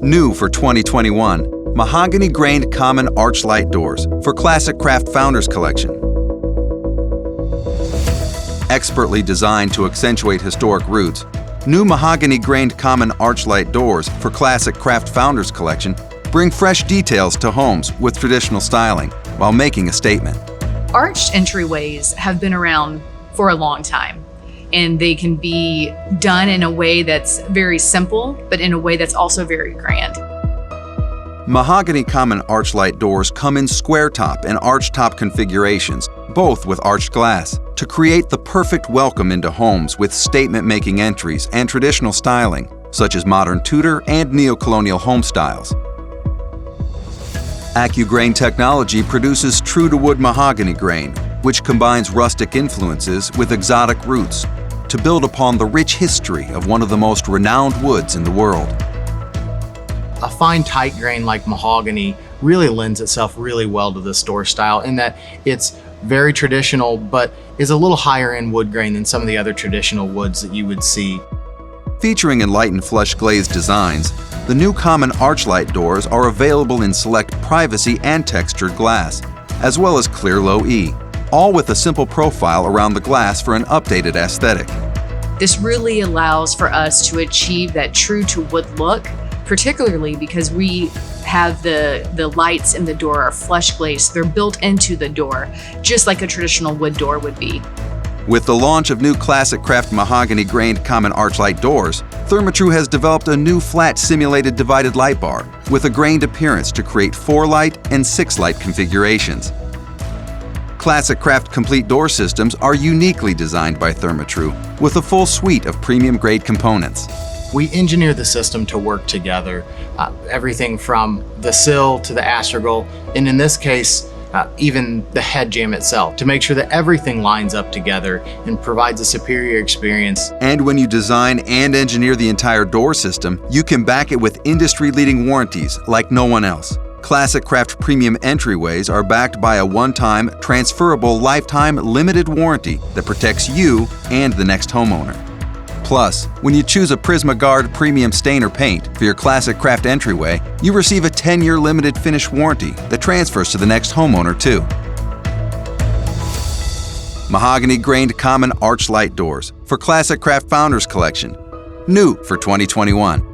New for 2021, mahogany-grained common arch light doors for Classic Craft Founders Collection. Expertly designed to accentuate historic roots, new mahogany-grained common arch light doors for Classic Craft Founders Collection bring fresh details to homes with traditional styling while making a statement. Arched entryways have been around for a long time, and they can be done in a way that's very simple, but in a way that's also very grand. Mahogany common arch light doors come in square top and arch top configurations, both with arched glass, to create the perfect welcome into homes with statement-making entries and traditional styling, such as modern Tudor and neo-colonial home styles. AccuGrain technology produces true-to-wood mahogany grain, which combines rustic influences with exotic roots to build upon the rich history of one of the most renowned woods in the world. A fine, tight grain like mahogany really lends itself really well to this door style in that it's very traditional, but is a little higher end wood grain than some of the other traditional woods that you would see. Featuring enlightened flush glazed designs, the new common arch light doors are available in select privacy and textured glass, as well as clear low E, all with a simple profile around the glass for an updated aesthetic. This really allows for us to achieve that true to wood look, particularly because we have the lights in the door are flush glazed. They're built into the door, just like a traditional wood door would be. With the launch of new Classic Craft mahogany-grained common arch light doors, Therma-Tru has developed a new flat simulated divided light bar with a grained appearance to create 4-light and 6-light configurations. Classic Craft complete door systems are uniquely designed by Therma-Tru with a full suite of premium-grade components. We engineer the system to work together, everything from the sill to the astragal, and in this case, even the head jamb itself, to make sure that everything lines up together and provides a superior experience. And when you design and engineer the entire door system, you can back it with industry-leading warranties like no one else. Classic Craft premium entryways are backed by a one-time, transferable, lifetime limited warranty that protects you and the next homeowner. Plus, when you choose a Prisma-Guard premium stain or paint for your Classic Craft entryway, you receive a 10-year limited finish warranty that transfers to the next homeowner too. Mahogany-grained common arch light doors for Classic Craft Founders Collection. New for 2021.